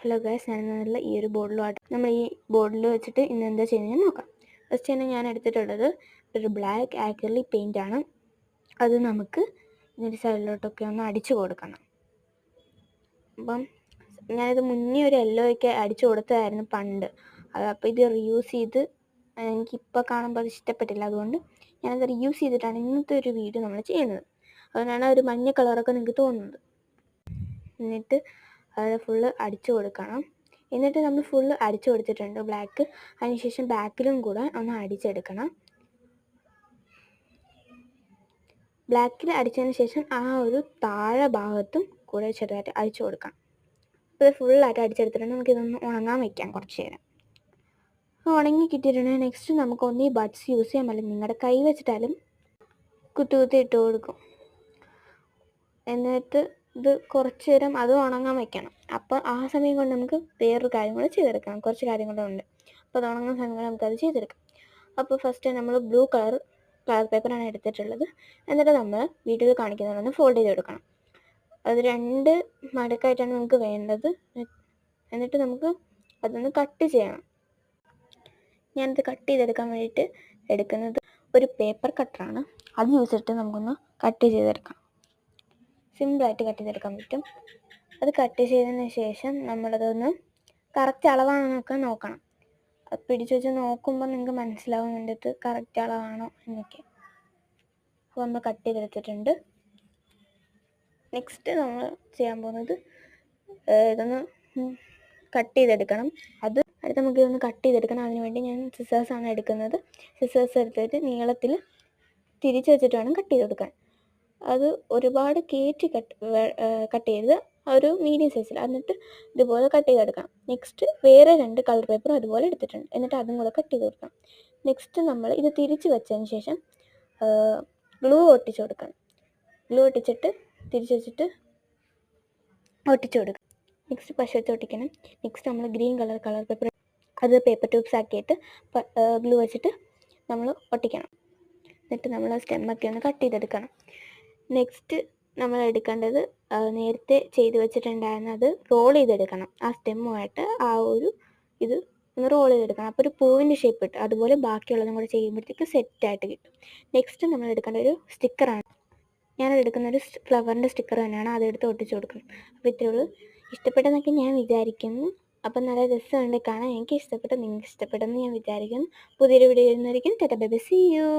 Hello guys, ഞാനെന്നുള്ള ഈ ഒരു ബോർഡിലോട്ട് നമ്മൾ ഈ ബോർഡിൽ വെച്ചിട്ട് ഇന്ന് എന്താ ചെയ്യുന്നത് നോക്കാം. ഫസ്റ്റ് തന്നെ ഞാൻ എടുത്തിട്ടുള്ളത് ഒരു ബ്ലാക്ക് ആക്രിലിക് പെയിൻ്റ് ആണ്. അത് നമുക്ക് ഇതിൻ്റെ സൈഡിലോട്ടൊക്കെ ഒന്ന് അടിച്ചു കൊടുക്കണം. അപ്പം ഞാനിത് മുന്നേ ഒരു യെല്ലോയൊക്കെ അടിച്ചു കൊടുത്തതായിരുന്നു പണ്ട്. അപ്പോൾ ഇത് റീയൂസ് ചെയ്ത് എനിക്കിപ്പോൾ കാണുമ്പോൾ അത് ഇഷ്ടപ്പെട്ടില്ല. അതുകൊണ്ട് ഞാനത് റീയൂസ് ചെയ്തിട്ടാണ് ഇന്നത്തെ ഒരു വീഡിയോ നമ്മൾ ചെയ്യുന്നത്. അതുകൊണ്ടാണ് ഒരു മഞ്ഞ കളറൊക്കെ നിങ്ങൾക്ക് തോന്നുന്നത്. എന്നിട്ട് അത് ഫുള്ള് അടിച്ചു കൊടുക്കണം. എന്നിട്ട് നമ്മൾ ഫുള്ള് അടിച്ചു കൊടുത്തിട്ടുണ്ട് ബ്ലാക്ക്. അതിനുശേഷം ബാക്കിലും കൂടെ ഒന്ന് അടിച്ചെടുക്കണം. ബ്ലാക്കിൽ അടിച്ചതിന് ശേഷം ആ ഒരു താഴെ ഭാഗത്തും കൂടെ ചെറുതായിട്ട് അടിച്ചു കൊടുക്കണം. അപ്പോൾ ഇത് ഫുള്ളായിട്ട് അടിച്ചെടുത്തിട്ടുണ്ട്. നമുക്കിതൊന്ന് ഉണങ്ങാൻ വയ്ക്കാം കുറച്ച് നേരം. ഉണങ്ങി കിട്ടിയിട്ടുണ്ടെങ്കിൽ നെക്സ്റ്റ് നമുക്ക് ഒന്നീ ബഡ്സ് യൂസ് ചെയ്യാൻ പറ്റില്ല, നിങ്ങളുടെ കൈ വെച്ചിട്ടാലും കുത്തി ഇട്ട് കൊടുക്കും. എന്നിട്ട് ഇത് കുറച്ച് നേരം അത് ഉണങ്ങാൻ വയ്ക്കണം. അപ്പോൾ ആ സമയം കൊണ്ട് നമുക്ക് വേറൊരു കാര്യം കൂടെ ചെയ്തെടുക്കണം. കുറച്ച് കാര്യങ്ങളുണ്ട്. അപ്പോൾ അത് ഉണങ്ങുന്ന സമയം കൊണ്ട് നമുക്കത് ചെയ്തെടുക്കാം. അപ്പോൾ ഫസ്റ്റ് നമ്മൾ ബ്ലൂ കളർ പേപ്പറാണ് എടുത്തിട്ടുള്ളത്. എന്നിട്ട് നമ്മൾ വീഡിയോയിൽ കാണിക്കുന്നതൊന്ന് ഫോൾഡ് ചെയ്ത് കൊടുക്കണം. അത് 2 മടക്കായിട്ടാണ് നമുക്ക് വേണ്ടത്. എന്നിട്ട് നമുക്ക് അതൊന്ന് കട്ട് ചെയ്യണം. ഞാനത് കട്ട് ചെയ്തെടുക്കാൻ വേണ്ടിയിട്ട് എടുക്കുന്നത് ഒരു പേപ്പർ കട്ടറാണ്. അത് യൂസ് ചെയ്തിട്ട് നമുക്കൊന്ന് കട്ട് ചെയ്തെടുക്കാം. സിമ്പിളായിട്ട് കട്ട് ചെയ്തെടുക്കാൻ പറ്റും. അത് കട്ട് ചെയ്തതിന് ശേഷം നമ്മളതൊന്ന് കറക്റ്റ് അളവാണെന്നൊക്കെ നോക്കണം. അത് പിടിച്ച് വെച്ച് നോക്കുമ്പോൾ നിങ്ങൾക്ക് മനസ്സിലാവും എൻ്റെ അടുത്ത് കറക്റ്റ് അളവാണോ എന്നൊക്കെ. അപ്പോൾ നമ്മൾ കട്ട് ചെയ്തെടുത്തിട്ടുണ്ട്. നെക്സ്റ്റ് നമ്മൾ ചെയ്യാൻ പോകുന്നത് ഇതൊന്ന് കട്ട് ചെയ്തെടുക്കണം. അടുത്ത് നമുക്ക് ഇതൊന്ന് കട്ട് ചെയ്തെടുക്കണം. അതിനുവേണ്ടി ഞാൻ സിസേഴ്സാണ് എടുക്കുന്നത്. സിസേഴ്സ് എടുത്തിട്ട് നീളത്തിൽ തിരിച്ച് വെച്ചിട്ട് വേണം കട്ട് ചെയ്ത് കൊടുക്കാൻ. അത് ഒരുപാട് കയറ്റി കട്ട് ചെയ്ത് ഒരു മീഡിയം സൈസിൽ, എന്നിട്ട് ഇതുപോലെ കട്ട് ചെയ്തെടുക്കണം. നെക്സ്റ്റ് വേറെ 2 കളർ പേപ്പറും അതുപോലെ എടുത്തിട്ടുണ്ട്. എന്നിട്ട് അതും കൂടെ കട്ട് ചെയ്ത് കൊടുക്കണം. നെക്സ്റ്റ് നമ്മൾ ഇത് തിരിച്ച് വെച്ചതിന് ശേഷം ഗ്ലൂ ഒട്ടിച്ച് കൊടുക്കണം. ഗ്ലൂ ഒട്ടിച്ചിട്ട് തിരിച്ച് വെച്ചിട്ട് ഒട്ടിച്ച് കൊടുക്കണം. നെക്സ്റ്റ് പശ വെച്ച് ഒട്ടിക്കണം. നെക്സ്റ്റ് നമ്മൾ ഗ്രീൻ കളർ പേപ്പർ അത് പേപ്പർ ട്യൂബ്സ് ആക്കിയിട്ട് ഗ്ലൂ വെച്ചിട്ട് നമ്മൾ ഒട്ടിക്കണം. എന്നിട്ട് നമ്മൾ സ്റ്റെമ്മൊക്കെ ഒന്ന് കട്ട് ചെയ്തെടുക്കണം. നെക്സ്റ്റ് നമ്മൾ എടുക്കേണ്ടത് നേരത്തെ ചെയ്ത് വെച്ചിട്ടുണ്ടായിരുന്നത് റോൾ ചെയ്തെടുക്കണം. ആ സ്റ്റെമ്മുമായിട്ട് ആ ഒരു ഇത് ഒന്ന് റോൾ ചെയ്തെടുക്കണം. അപ്പോൾ ഒരു പൂവിൻ്റെ ഷേപ്പ് കിട്ടും. അതുപോലെ ബാക്കിയുള്ളതും കൂടെ ചെയ്യുമ്പോഴത്തേക്ക് സെറ്റായിട്ട് കിട്ടും. നെക്സ്റ്റ് നമ്മൾ എടുക്കേണ്ട ഒരു സ്റ്റിക്കറാണ്. ഞാനത് എടുക്കുന്ന ഒരു ഫ്ലവറിൻ്റെ സ്റ്റിക്കർ തന്നെയാണ്. അതെടുത്ത് ഒട്ടിച്ച് കൊടുക്കണം. അപ്പോൾ ഇത്രയുള്ളൂ. ഇഷ്ടപ്പെട്ടെന്നൊക്കെ ഞാൻ വിചാരിക്കുന്നു. അപ്പം നല്ല രസമുണ്ട് കാണാൻ. എനിക്ക് ഇഷ്ടപ്പെട്ടു, നിങ്ങൾക്ക് ഇഷ്ടപ്പെട്ടെന്ന് ഞാൻ വിചാരിക്കുന്നു. പുതിയൊരു വീഡിയോ വരുന്നതായിരിക്കും. Tata bye bye, see U.